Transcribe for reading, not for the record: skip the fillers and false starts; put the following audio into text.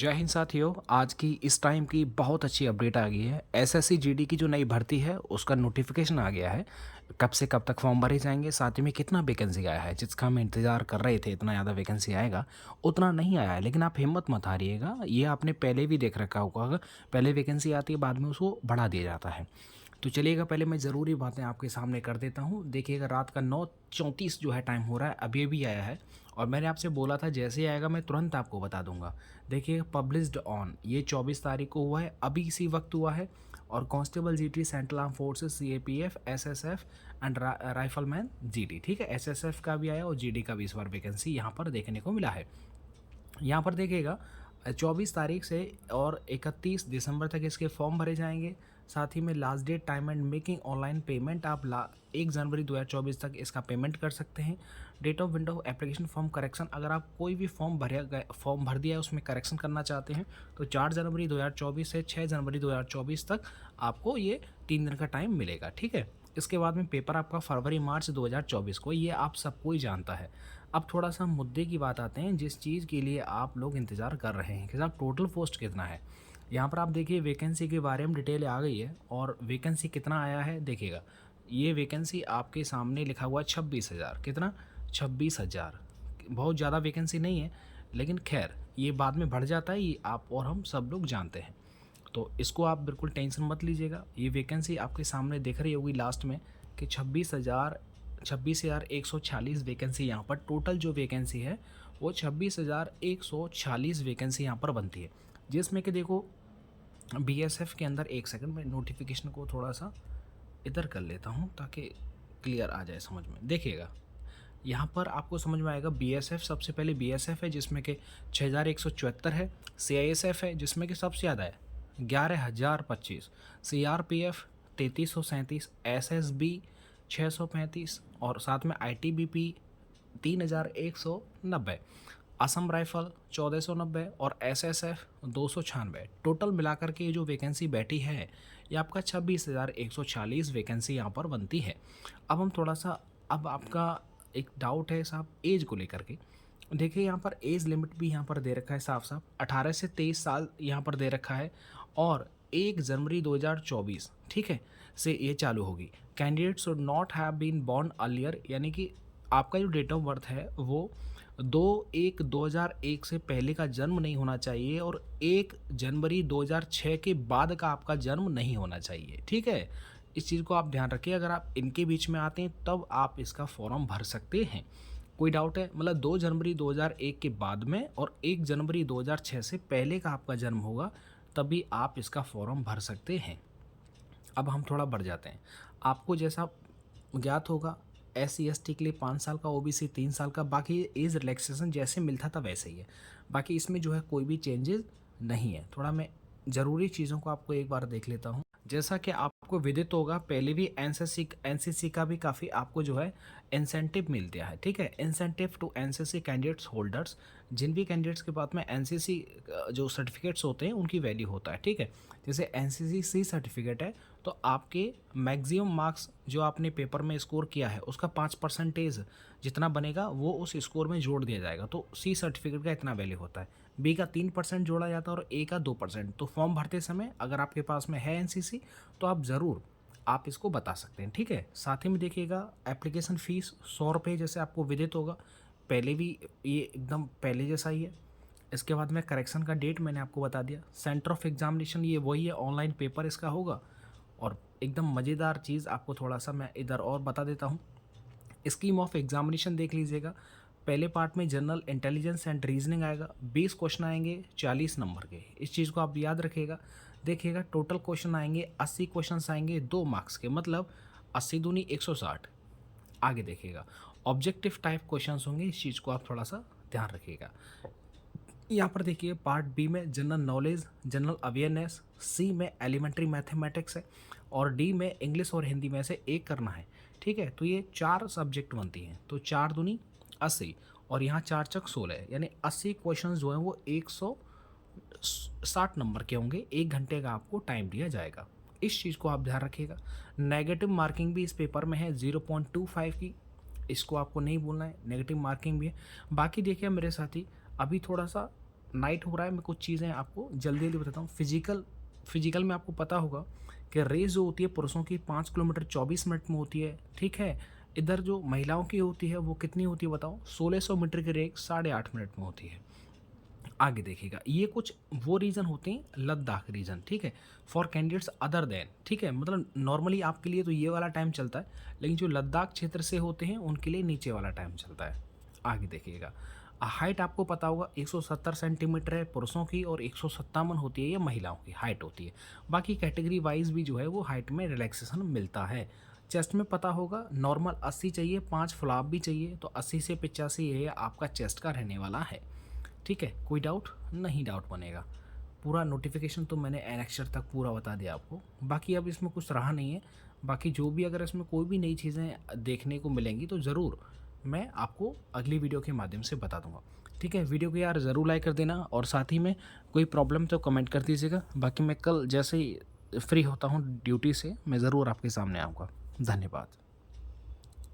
जय हिंद साथियों। आज की इस टाइम की बहुत अच्छी अपडेट आ गई है। एसएससी जीडी की जो नई भर्ती है उसका नोटिफिकेशन आ गया है। कब से कब तक फॉर्म भरे जाएंगे, साथ ही में कितना वैकेंसी आया है, जिसका हम इंतज़ार कर रहे थे इतना ज़्यादा वैकेंसी आएगा उतना नहीं आया है। लेकिन आप हिम्मत मत हारिएगा, ये आपने पहले भी देख रखा होगा। पहले वैकेंसी आती है, बाद में उसको बढ़ा दिया जाता है। तो चलिएगा, पहले मैं ज़रूरी बातें आपके सामने कर देता हूँ। देखिएगा, रात का 9:34 जो है टाइम हो रहा है, अभी अभी आया है। और मैंने आपसे बोला था जैसे ही आएगा मैं तुरंत आपको बता दूंगा। देखिए, पब्लिश्ड ऑन ये 24 तारीख को हुआ है, अभी इसी वक्त हुआ है। और constable GT, central arm forces, CAPF, SSF and rifleman GT, ठीक है। एसएसएफ का भी आया और जीडी का भी इस बार वैकेंसी यहाँ पर देखने को मिला है। यहाँ पर देखिएगा, 24 तारीख से और 31 दिसंबर तक इसके फॉर्म भरे जाएंगे। साथ ही में last date time and making online payment, आप 1 जनवरी 2024 तक इसका पेमेंट कर सकते हैं। Date of window application form correction, अगर आप कोई भी फॉर्म भर दिया है उसमें करेक्शन करना चाहते हैं तो 4 जनवरी 2024 से 6 जनवरी 2024 तक आपको ये 3 दिन का टाइम मिलेगा, ठीक है। इसके बाद में पेपर आपका फरवरी मार्च 2024 को, ये आप सबको ही जानता है। अब थोड़ा सा मुद्दे की बात आते हैं, जिस चीज़ के लिए आप लोग इंतज़ार कर रहे हैं कि साहब टोटल पोस्ट कितना है। यहाँ पर आप देखिए, वैकेंसी के बारे में डिटेल आ गई है और वैकेंसी कितना आया है देखिएगा। ये वैकेंसी आपके सामने लिखा हुआ 26,000, कितना, 26,000। बहुत ज़्यादा वैकेंसी नहीं है, लेकिन खैर ये बाद में बढ़ जाता है, ये आप और हम सब लोग जानते हैं। तो इसको आप बिल्कुल टेंशन मत लीजिएगा। ये वैकेंसी आपके सामने दिख रही होगी लास्ट में कि 26,146 वैकेंसी यहाँ पर टोटल जो वैकेंसी है वो 26,146 वैकेंसी यहाँ पर बनती है। जिसमें कि देखो, बीएसएफ के अंदर, एक सेकंड में नोटिफिकेशन को थोड़ा सा इधर कर लेता हूँ ताकि क्लियर आ जाए समझ में। देखिएगा, यहाँ पर आपको समझ में आएगा। बीएसएफ, सबसे पहले बीएसएफ है जिसमें कि 6,174 है। सीआईएसएफ है जिसमें कि सबसे ज़्यादा है, 11,025। सीआरपीएफ 3,337, एसएसबी 635 और साथ में आईटीबीपी 3,190, असम राइफल 1,490 और एसएसएफ 296। टोटल मिलाकर के ये जो वैकेंसी बैठी है ये आपका 26,140 वैकेंसी यहाँ पर बनती है। अब हम थोड़ा सा, अब आपका एक डाउट है साहब एज को लेकर के। देखिए, यहाँ पर एज लिमिट भी यहाँ पर दे रखा है साफ साफ, 18 से 23 साल यहाँ पर दे रखा है। और 1 जनवरी 2024, ठीक है, से ये चालू होगी। Candidate should not have been born earlier, यानी कि आपका जो डेट ऑफ बर्थ है वो 2/1/2001 से पहले का जन्म नहीं होना चाहिए और 1 जनवरी 2006 के बाद का आपका जन्म नहीं होना चाहिए, ठीक है। इस चीज़ को आप ध्यान रखिए, अगर आप इनके बीच में आते हैं तब आप इसका फॉर्म भर सकते हैं। कोई डाउट है, मतलब 2 जनवरी 2001 के बाद में और 1 जनवरी 2006 से पहले का आपका जन्म होगा तभी आप इसका फॉर्म भर सकते हैं। अब हम थोड़ा बढ़ जाते हैं। आपको जैसा ज्ञात होगा, SC ST के लिए 5 साल का, OBC 3 साल का, बाकी एज रिलैक्सेशन जैसे मिलता था वैसे ही है। बाकी इसमें जो है कोई भी चेंजेस नहीं है। थोड़ा मैं ज़रूरी चीज़ों को आपको एक बार देख लेता हूँ। जैसा कि आपको विदित होगा, पहले भी एनसीसी का भी काफ़ी आपको जो है इंसेंटिव मिल गया है, ठीक है। Incentive to NCC candidates holders, जिन भी कैंडिडेट्स के पास में एनसीसी जो सर्टिफिकेट्स होते हैं उनकी वैल्यू होता है, ठीक है। जैसे एनसीसी सी सर्टिफिकेट है तो आपके मैक्सिमम मार्क्स जो आपने पेपर में स्कोर किया है उसका 5% जितना बनेगा वो उस स्कोर में जोड़ दिया जाएगा। तो सी सर्टिफिकेट का इतना वैल्यू होता है, बी का 3% जोड़ा जाता है और ए का 2%। तो फॉर्म भरते समय अगर आपके पास में है एनसीसी तो आप ज़रूर आप इसको बता सकते हैं, ठीक है। साथ ही में देखिएगा, एप्लीकेशन फ़ीस 100 रुपये, जैसे आपको विदित होगा, पहले भी ये एकदम पहले जैसा ही है। इसके बाद में करेक्शन का डेट मैंने आपको बता दिया। सेंटर ऑफ एग्जामिनेशन ये वही है, ऑनलाइन पेपर इसका होगा। और एकदम मज़ेदार चीज़ आपको थोड़ा सा मैं इधर और बता देता हूँ। स्कीम ऑफ एग्जामिनेशन देख लीजिएगा। पहले पार्ट में जनरल इंटेलिजेंस एंड रीजनिंग आएगा, 20 क्वेश्चन आएंगे 40 नंबर के। इस चीज़ को आप याद रखिएगा। देखिएगा, टोटल क्वेश्चन आएंगे 80 क्वेश्चन आएंगे 2 मार्क्स के, मतलब 80 दूनी 160। आगे देखिएगा, ऑब्जेक्टिव टाइप क्वेश्चन होंगे, इस चीज़ को आप थोड़ा सा ध्यान रखिएगा। यहाँ पर देखिए, पार्ट बी में जनरल नॉलेज, जनरल अवेयरनेस, सी में एलिमेंट्री मैथमेटिक्स है और डी में इंग्लिश और हिंदी में से एक करना है, ठीक है। तो ये 4 सब्जेक्ट बनती हैं, तो 4 दूनी 80 और यहाँ 4 चक 16 है, यानी 80 क्वेश्चन जो हैं वो 160 नंबर के होंगे। 1 घंटे का आपको टाइम दिया जाएगा, इस चीज़ को आप ध्यान रखिएगा। नेगेटिव मार्किंग भी इस पेपर में है 0.25 की, इसको आपको नहीं बोलना है, नेगेटिव मार्किंग भी है। बाकी देखिए मेरे साथी, अभी थोड़ा सा नाइट हो रहा है, मैं कुछ चीज़ें आपको जल्दी जल्दी बताता हूँ। फिजिकल में आपको पता होगा कि रेस जो होती है पुरुषों की 5 किलोमीटर 24 मिनट में होती है, ठीक है। इधर जो महिलाओं की होती है वो कितनी होती है बताओ, 1600 मीटर की रेस 8.5 मिनट में होती है। आगे देखिएगा, ये कुछ वो रीज़न होते हैं लद्दाख रीजन, ठीक है, फॉर कैंडिडेट्स अदर देन, ठीक है, मतलब नॉर्मली आपके लिए तो ये वाला टाइम चलता है, लेकिन जो लद्दाख क्षेत्र से होते हैं उनके लिए नीचे वाला टाइम चलता है। आगे देखिएगा, हाइट आपको पता होगा 170 सेंटीमीटर है पुरुषों की और 157 होती है ये महिलाओं की हाइट होती है। बाकी कैटेगरी वाइज भी जो है वो हाइट में रिलैक्सेशन मिलता है। चेस्ट में पता होगा नॉर्मल 80 चाहिए, 5 फ्लैप भी चाहिए, तो 80 से 85 ये आपका चेस्ट का रहने वाला है, ठीक है। कोई डाउट नहीं, डाउट बनेगा। पूरा नोटिफिकेशन तो मैंने एनेक्चर तक पूरा बता दिया आपको, बाकी अब इसमें कुछ रहा नहीं है। बाकी जो भी अगर इसमें कोई भी नई चीज़ें देखने को मिलेंगी तो ज़रूर मैं आपको अगली वीडियो के माध्यम से बता दूंगा, ठीक है। वीडियो को यार ज़रूर लाइक कर देना, और साथ ही में कोई प्रॉब्लम तो कमेंट कर दीजिएगा। बाकी मैं कल जैसे ही फ्री होता हूँ ड्यूटी से मैं ज़रूर आपके सामने आऊँगा। धन्यवाद।